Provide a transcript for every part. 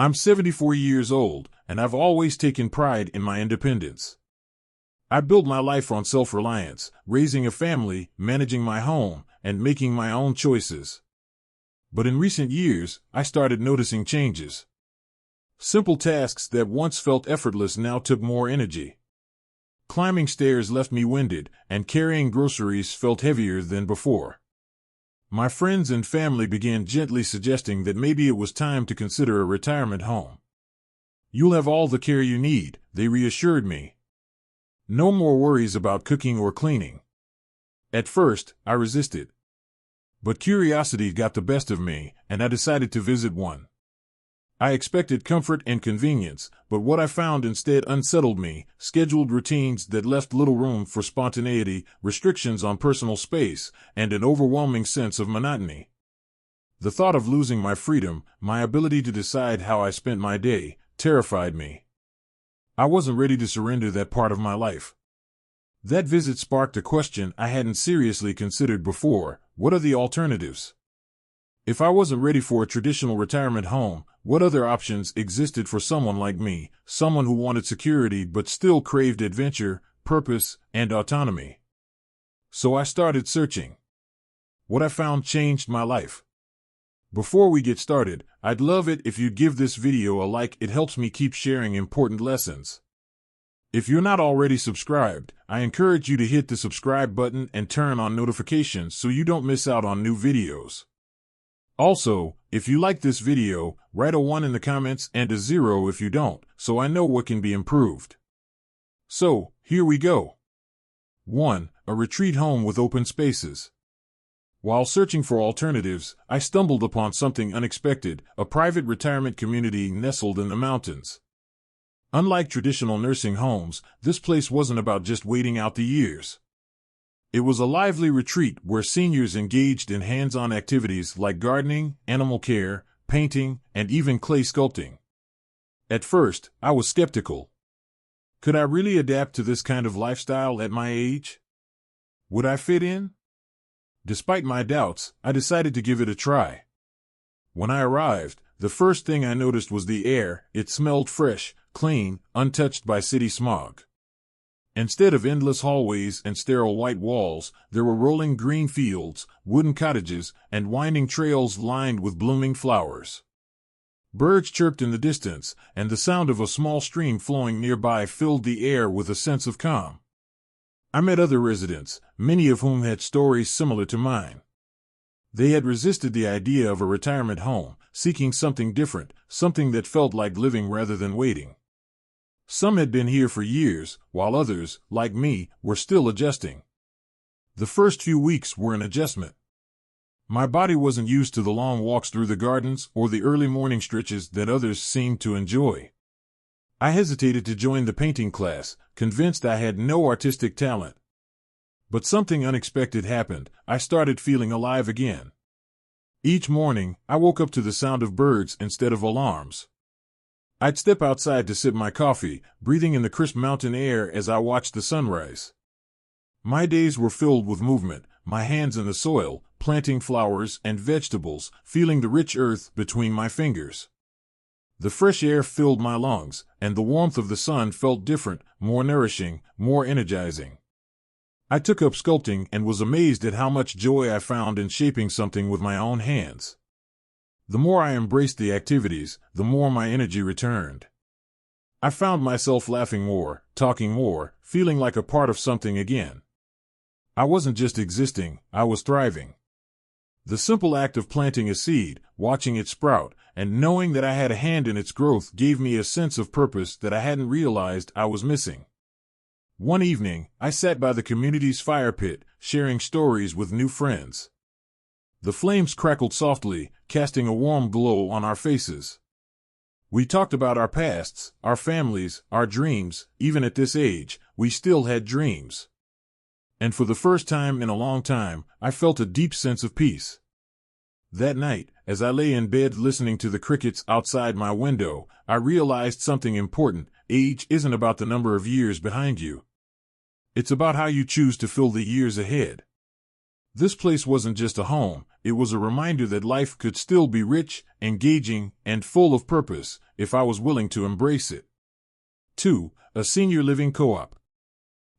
I'm 74 years old, and I've always taken pride in my independence. I built my life on self-reliance, raising a family, managing my home, and making my own choices. But in recent years, I started noticing changes. Simple tasks that once felt effortless now took more energy. Climbing stairs left me winded, and carrying groceries felt heavier than before. My friends and family began gently suggesting that maybe it was time to consider a retirement home. "You'll have all the care you need," they reassured me. "No more worries about cooking or cleaning." At first, I resisted. But curiosity got the best of me, and I decided to visit one. I expected comfort and convenience, but what I found instead unsettled me: scheduled routines that left little room for spontaneity, restrictions on personal space, and an overwhelming sense of monotony. The thought of losing my freedom, my ability to decide how I spent my day, terrified me. I wasn't ready to surrender that part of my life. That visit sparked a question I hadn't seriously considered before: what are the alternatives? If I wasn't ready for a traditional retirement home, what other options existed for someone like me, someone who wanted security but still craved adventure, purpose, and autonomy? So I started searching. What I found changed my life. Before we get started, I'd love it if you'd give this video a like. It helps me keep sharing important lessons. If you're not already subscribed, I encourage you to hit the subscribe button and turn on notifications so you don't miss out on new videos. Also, if you like this video, write a 1 in the comments and a 0 if you don't, so I know what can be improved. So, here we go. 1. A retreat home with open spaces. While searching for alternatives, I stumbled upon something unexpected: a private retirement community nestled in the mountains. Unlike traditional nursing homes, this place wasn't about just waiting out the years. It was a lively retreat where seniors engaged in hands-on activities like gardening, animal care, painting, and even clay sculpting. At first, I was skeptical. Could I really adapt to this kind of lifestyle at my age? Would I fit in? Despite my doubts, I decided to give it a try. When I arrived, the first thing I noticed was the air. It smelled fresh, clean, untouched by city smog. Instead of endless hallways and sterile white walls, there were rolling green fields, wooden cottages, and winding trails lined with blooming flowers. Birds chirped in the distance, and the sound of a small stream flowing nearby filled the air with a sense of calm. I met other residents, many of whom had stories similar to mine. They had resisted the idea of a retirement home, seeking something different, something that felt like living rather than waiting. Some had been here for years, while others, like me, were still adjusting. The first few weeks were an adjustment. My body wasn't used to the long walks through the gardens or the early morning stretches that others seemed to enjoy. I hesitated to join the painting class, convinced I had no artistic talent. But something unexpected happened. I started feeling alive again. Each morning, I woke up to the sound of birds instead of alarms. I'd step outside to sip my coffee, breathing in the crisp mountain air as I watched the sunrise. My days were filled with movement, my hands in the soil, planting flowers and vegetables, feeling the rich earth between my fingers. The fresh air filled my lungs, and the warmth of the sun felt different, more nourishing, more energizing. I took up sculpting and was amazed at how much joy I found in shaping something with my own hands. The more I embraced the activities, the more my energy returned. I found myself laughing more, talking more, feeling like a part of something again. I wasn't just existing, I was thriving. The simple act of planting a seed, watching it sprout, and knowing that I had a hand in its growth gave me a sense of purpose that I hadn't realized I was missing. One evening, I sat by the community's fire pit, sharing stories with new friends. The flames crackled softly, casting a warm glow on our faces. We talked about our pasts, our families, our dreams. Even at this age, we still had dreams. And for the first time in a long time, I felt a deep sense of peace. That night, as I lay in bed listening to the crickets outside my window, I realized something important. Age isn't about the number of years behind you. It's about how you choose to fill the years ahead. This place wasn't just a home, it was a reminder that life could still be rich, engaging, and full of purpose if I was willing to embrace it. 2. A senior living co-op.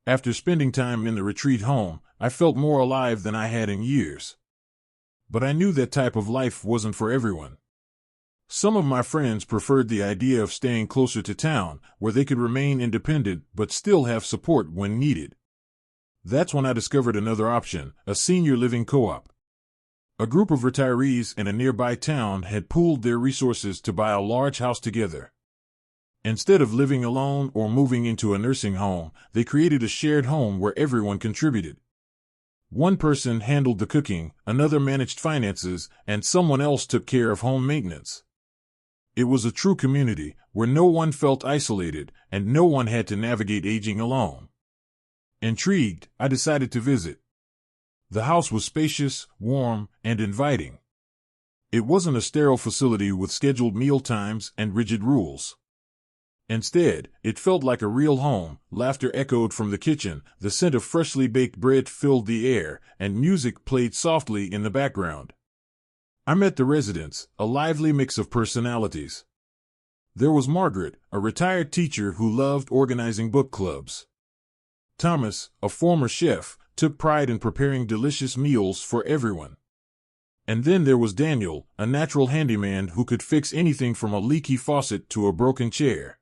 After spending time in the retreat home, I felt more alive than I had in years. But I knew that type of life wasn't for everyone. Some of my friends preferred the idea of staying closer to town, where they could remain independent but still have support when needed. That's when I discovered another option, a senior living co-op. A group of retirees in a nearby town had pooled their resources to buy a large house together. Instead of living alone or moving into a nursing home, they created a shared home where everyone contributed. One person handled the cooking, another managed finances, and someone else took care of home maintenance. It was a true community, where no one felt isolated, and no one had to navigate aging alone. Intrigued, I decided to visit. The house was spacious, warm, and inviting. It wasn't a sterile facility with scheduled meal times and rigid rules. Instead, it felt like a real home. Laughter echoed from the kitchen, the scent of freshly baked bread filled the air, and music played softly in the background. I met the residents, a lively mix of personalities. There was Margaret, a retired teacher who loved organizing book clubs. Thomas, a former chef, took pride in preparing delicious meals for everyone. And then there was Daniel, a natural handyman who could fix anything from a leaky faucet to a broken chair.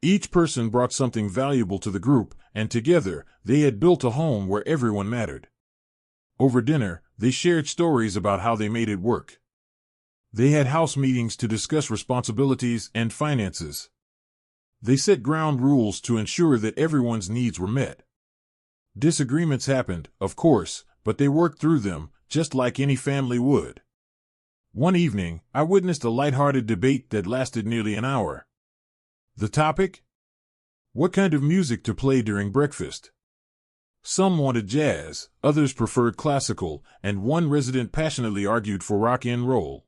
Each person brought something valuable to the group, and together, they had built a home where everyone mattered. Over dinner, they shared stories about how they made it work. They had house meetings to discuss responsibilities and finances. They set ground rules to ensure that everyone's needs were met. Disagreements happened, of course, but they worked through them, just like any family would. One evening, I witnessed a light-hearted debate that lasted nearly an hour. The topic? What kind of music to play during breakfast? Some wanted jazz, others preferred classical, and one resident passionately argued for rock and roll.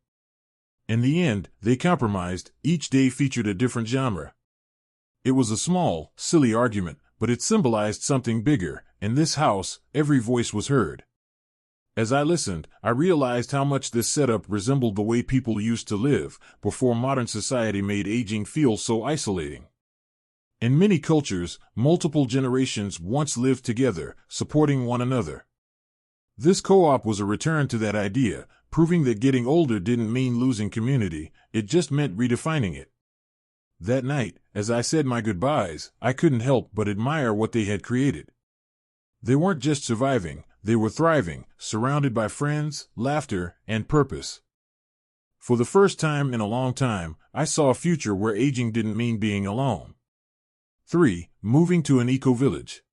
In the end, they compromised. Each day featured a different genre. It was a small, silly argument, but it symbolized something bigger. In this house, every voice was heard. As I listened, I realized how much this setup resembled the way people used to live before modern society made aging feel so isolating. In many cultures, multiple generations once lived together, supporting one another. This co-op was a return to that idea, proving that getting older didn't mean losing community, it just meant redefining it. That night, as I said my goodbyes, I couldn't help but admire what they had created. They weren't just surviving, they were thriving, surrounded by friends, laughter, and purpose. For the first time in a long time, I saw a future where aging didn't mean being alone. 3. Moving to an eco-village.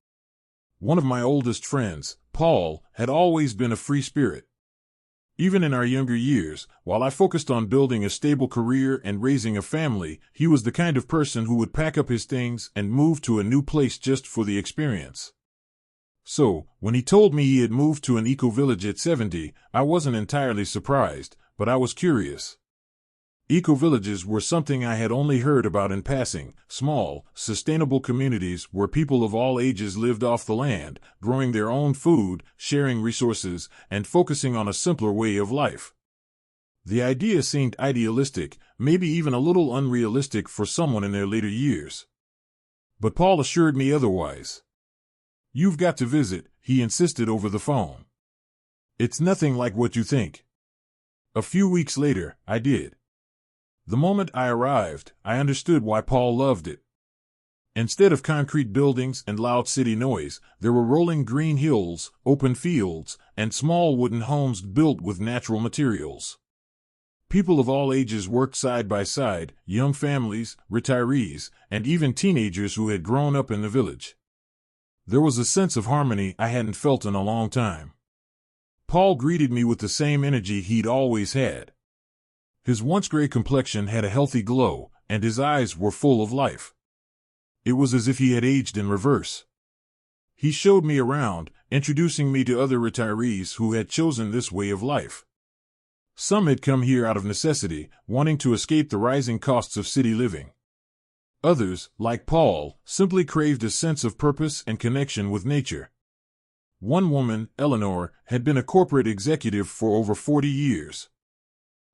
One of my oldest friends, Paul, had always been a free spirit. Even in our younger years, while I focused on building a stable career and raising a family, he was the kind of person who would pack up his things and move to a new place just for the experience. So, when he told me he had moved to an eco-village at 70, I wasn't entirely surprised, but I was curious. Eco-villages were something I had only heard about in passing, small, sustainable communities where people of all ages lived off the land, growing their own food, sharing resources, and focusing on a simpler way of life. The idea seemed idealistic, maybe even a little unrealistic for someone in their later years. But Paul assured me otherwise. "You've got to visit," he insisted over the phone. "It's nothing like what you think." A few weeks later, I did. The moment I arrived, I understood why Paul loved it. Instead of concrete buildings and loud city noise, there were rolling green hills, open fields, and small wooden homes built with natural materials. People of all ages worked side by side, young families, retirees, and even teenagers who had grown up in the village. There was a sense of harmony I hadn't felt in a long time. Paul greeted me with the same energy he'd always had. His once gray complexion had a healthy glow, and his eyes were full of life. It was as if he had aged in reverse. He showed me around, introducing me to other retirees who had chosen this way of life. Some had come here out of necessity, wanting to escape the rising costs of city living. Others, like Paul, simply craved a sense of purpose and connection with nature. One woman, Eleanor, had been a corporate executive for over 40 years.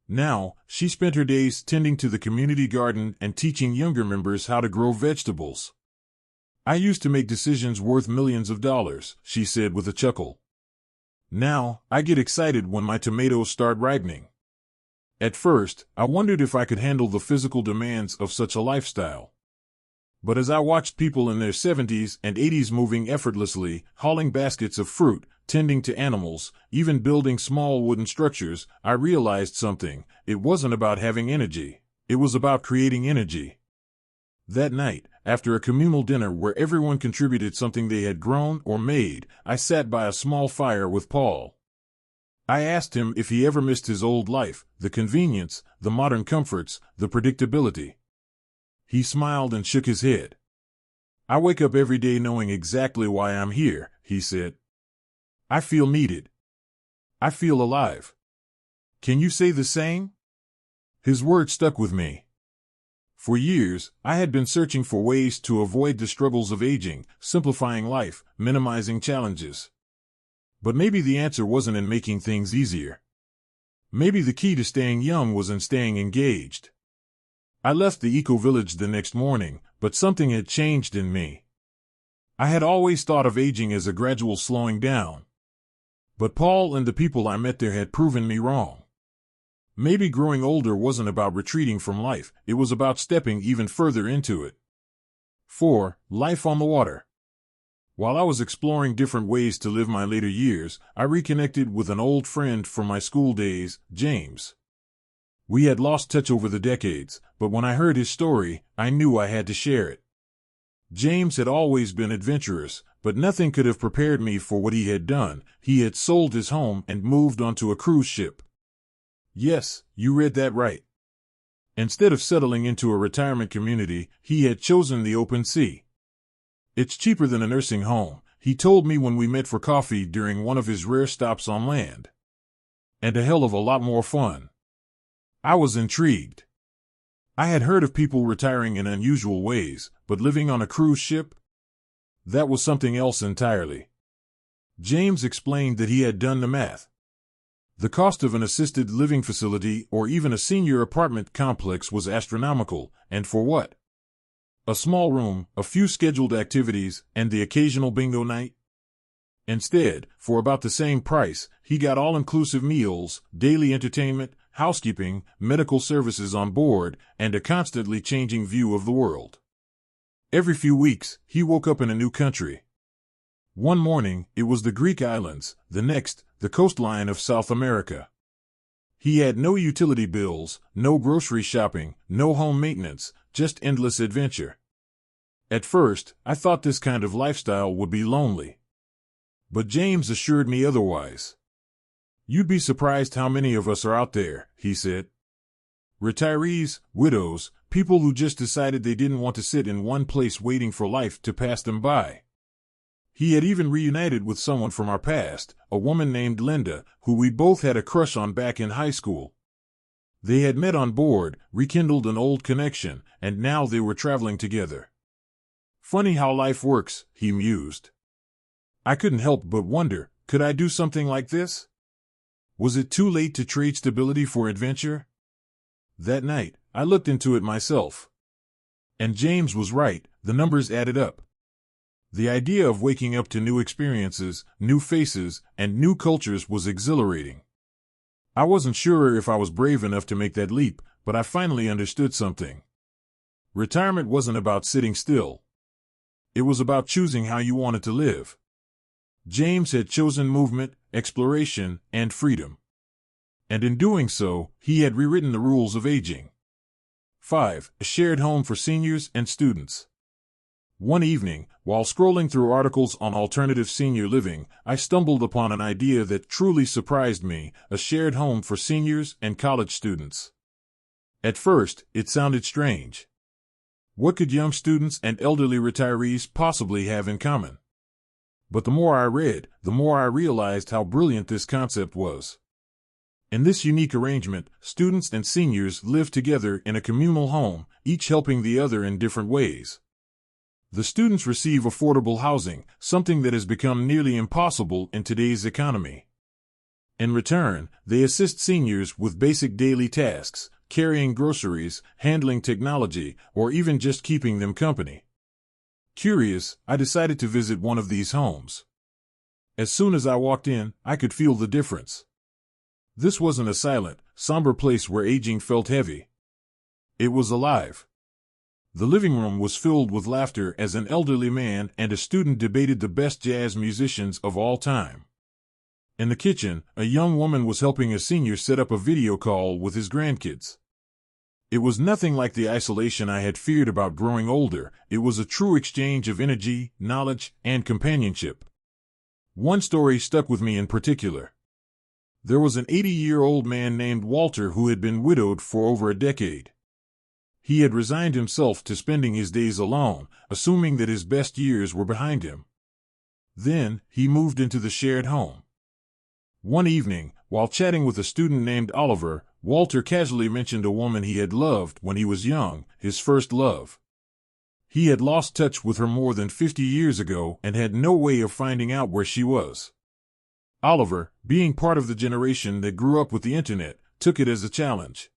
Now, she spent her days tending to the community garden and teaching younger members how to grow vegetables. "I used to make decisions worth millions of dollars," she said with a chuckle. "Now, I get excited when my tomatoes start ripening. At first, I wondered if I could handle the physical demands of such a lifestyle. But as I watched people in their 70s and 80s moving effortlessly, hauling baskets of fruit, tending to animals, even building small wooden structures, I realized something. It wasn't about having energy. It was about creating energy." That night, after a communal dinner where everyone contributed something they had grown or made, I sat by a small fire with Paul. I asked him if he ever missed his old life, the convenience, the modern comforts, the predictability. He smiled and shook his head. "I wake up every day knowing exactly why I'm here," he said. "I feel needed. I feel alive. Can you say the same?" His words stuck with me. For years, I had been searching for ways to avoid the struggles of aging, simplifying life, minimizing challenges. But maybe the answer wasn't in making things easier. Maybe the key to staying young was in staying engaged. I left the eco-village the next morning, but something had changed in me. I had always thought of aging as a gradual slowing down. But Paul and the people I met there had proven me wrong. Maybe growing older wasn't about retreating from life, it was about stepping even further into it. 4. Life on the water. While I was exploring different ways to live my later years, I reconnected with an old friend from my school days, James. We had lost touch over the decades, but when I heard his story, I knew I had to share it. James had always been adventurous, but nothing could have prepared me for what he had done. He had sold his home and moved onto a cruise ship. Yes, you read that right. Instead of settling into a retirement community, he had chosen the open sea. "It's cheaper than a nursing home," he told me when we met for coffee during one of his rare stops on land. "And a hell of a lot more fun." I was intrigued. I had heard of people retiring in unusual ways, but living on a cruise ship? That was something else entirely. James explained that he had done the math. The cost of an assisted living facility or even a senior apartment complex was astronomical, and for what? A small room, a few scheduled activities, and the occasional bingo night? Instead, for about the same price, he got all-inclusive meals, daily entertainment, housekeeping, medical services on board, and a constantly changing view of the world. Every few weeks, he woke up in a new country. One morning, it was the Greek islands, the next, the coastline of South America. He had no utility bills, no grocery shopping, no home maintenance, just endless adventure. At first, I thought this kind of lifestyle would be lonely. But James assured me otherwise. "You'd be surprised how many of us are out there," he said. Retirees, widows, people who just decided they didn't want to sit in one place waiting for life to pass them by. He had even reunited with someone from our past, a woman named Linda, who we both had a crush on back in high school. They had met on board, rekindled an old connection, and now they were traveling together. "Funny how life works," he mused. I couldn't help but wonder, could I do something like this? Was it too late to trade stability for adventure? That night, I looked into it myself. And James was right, the numbers added up. The idea of waking up to new experiences, new faces, and new cultures was exhilarating. I wasn't sure if I was brave enough to make that leap, but I finally understood something. Retirement wasn't about sitting still. It was about choosing how you wanted to live. James had chosen movement, exploration, and freedom. And in doing so, he had rewritten the rules of aging. 5. A shared home for seniors and students. One evening, while scrolling through articles on alternative senior living, I stumbled upon an idea that truly surprised me: a shared home for seniors and college students. At first, it sounded strange. What could young students and elderly retirees possibly have in common? But the more I read, the more I realized how brilliant this concept was. In this unique arrangement, students and seniors live together in a communal home, each helping the other in different ways. The students receive affordable housing, something that has become nearly impossible in today's economy. In return, they assist seniors with basic daily tasks, carrying groceries, handling technology, or even just keeping them company. Curious, I decided to visit one of these homes. As soon as I walked in, I could feel the difference. This wasn't a silent, somber place where aging felt heavy. It was alive. The living room was filled with laughter as an elderly man and a student debated the best jazz musicians of all time. In the kitchen, a young woman was helping a senior set up a video call with his grandkids. It was nothing like the isolation I had feared about growing older. It was a true exchange of energy, knowledge, and companionship. One story stuck with me in particular. There was an 80-year-old man named Walter who had been widowed for over a decade. He had resigned himself to spending his days alone, assuming that his best years were behind him. Then, he moved into the shared home. One evening, while chatting with a student named Oliver, Walter casually mentioned a woman he had loved when he was young, his first love. He had lost touch with her more than 50 years ago and had no way of finding out where she was. Oliver, being part of the generation that grew up with the internet, took it as a challenge.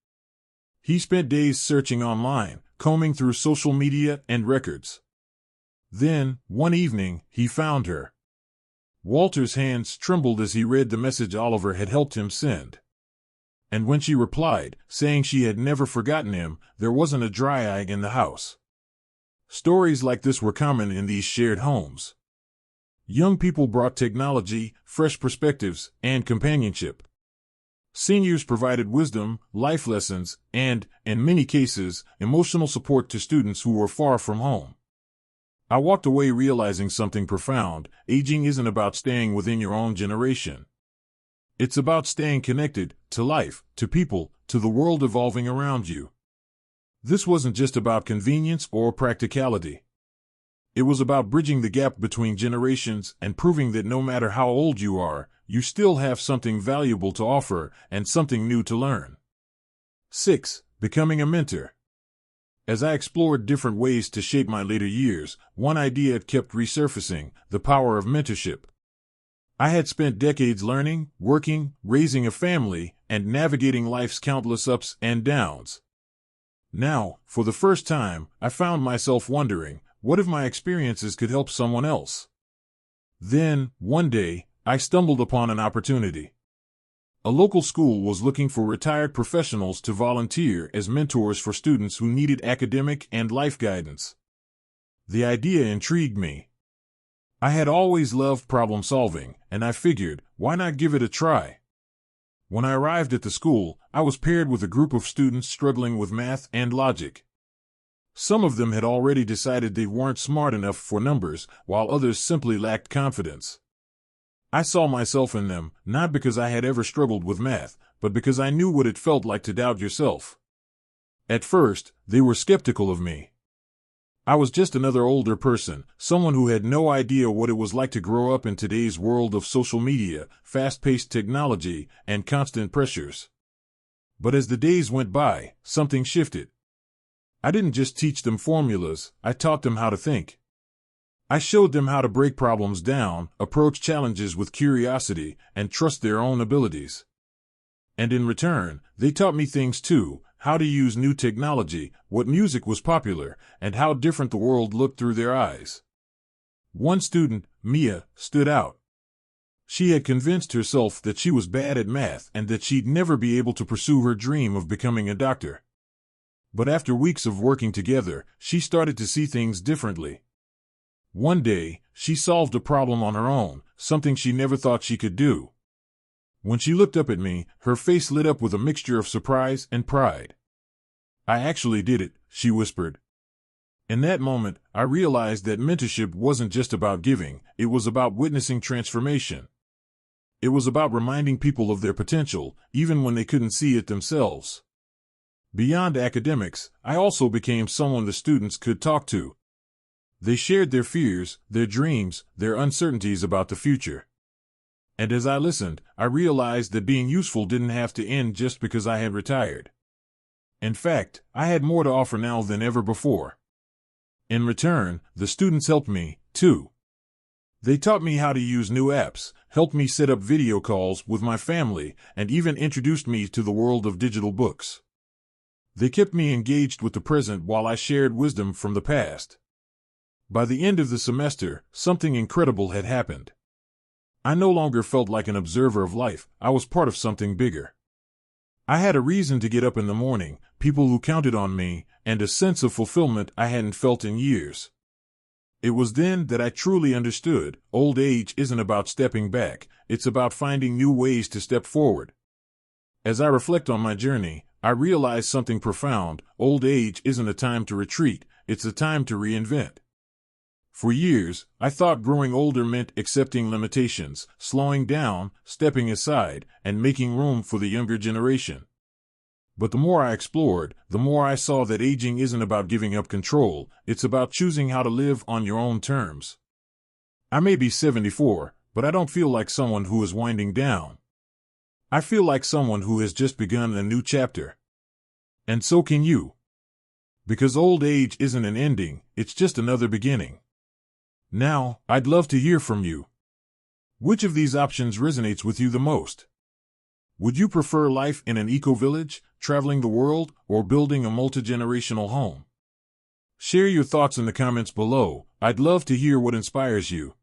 He spent days searching online, combing through social media and records. Then, one evening, he found her. Walter's hands trembled as he read the message Oliver had helped him send. And when she replied, saying she had never forgotten him, there wasn't a dry eye in the house. Stories like this were common in these shared homes. Young people brought technology, fresh perspectives, and companionship. Seniors provided wisdom, life lessons, and, in many cases, emotional support to students who were far from home. I walked away realizing something profound. Aging isn't about staying within your own generation. It's about staying connected to life, to people, to the world evolving around you. This wasn't just about convenience or practicality. It was about bridging the gap between generations and proving that no matter how old you are, you still have something valuable to offer and something new to learn. 6. Becoming a mentor. As I explored different ways to shape my later years, one idea kept resurfacing: the power of mentorship. I had spent decades learning, working, raising a family, and navigating life's countless ups and downs. Now, for the first time, I found myself wondering, what if my experiences could help someone else? Then, one day, I stumbled upon an opportunity. A local school was looking for retired professionals to volunteer as mentors for students who needed academic and life guidance. The idea intrigued me. I had always loved problem solving, and I figured, why not give it a try? When I arrived at the school, I was paired with a group of students struggling with math and logic. Some of them had already decided they weren't smart enough for numbers, while others simply lacked confidence. I saw myself in them, not because I had ever struggled with math, but because I knew what it felt like to doubt yourself. At first, they were skeptical of me. I was just another older person, someone who had no idea what it was like to grow up in today's world of social media, fast-paced technology, and constant pressures. But as the days went by, something shifted. I didn't just teach them formulas, I taught them how to think. I showed them how to break problems down, approach challenges with curiosity, and trust their own abilities. And in return, they taught me things too: how to use new technology, what music was popular, and how different the world looked through their eyes. One student, Mia, stood out. She had convinced herself that she was bad at math and that she'd never be able to pursue her dream of becoming a doctor. But after weeks of working together, she started to see things differently. One day, she solved a problem on her own, something she never thought she could do. When she looked up at me, her face lit up with a mixture of surprise and pride. "I actually did it," she whispered. In that moment, I realized that mentorship wasn't just about giving, it was about witnessing transformation. It was about reminding people of their potential, even when they couldn't see it themselves. Beyond academics, I also became someone the students could talk to. They shared their fears, their dreams, their uncertainties about the future. And as I listened, I realized that being useful didn't have to end just because I had retired. In fact, I had more to offer now than ever before. In return, the students helped me, too. They taught me how to use new apps, helped me set up video calls with my family, and even introduced me to the world of digital books. They kept me engaged with the present while I shared wisdom from the past. By the end of the semester, something incredible had happened. I no longer felt like an observer of life, I was part of something bigger. I had a reason to get up in the morning, people who counted on me, and a sense of fulfillment I hadn't felt in years. It was then that I truly understood, old age isn't about stepping back, it's about finding new ways to step forward. As I reflect on my journey, I realize something profound. Old age isn't a time to retreat, it's a time to reinvent. For years, I thought growing older meant accepting limitations, slowing down, stepping aside, and making room for the younger generation. But the more I explored, the more I saw that aging isn't about giving up control, it's about choosing how to live on your own terms. I may be 74, but I don't feel like someone who is winding down. I feel like someone who has just begun a new chapter. And so can you. Because old age isn't an ending, it's just another beginning. Now, I'd love to hear from you. Which of these options resonates with you the most? Would you prefer life in an eco-village, traveling the world, or building a multi-generational home? Share your thoughts in the comments below. I'd love to hear what inspires you.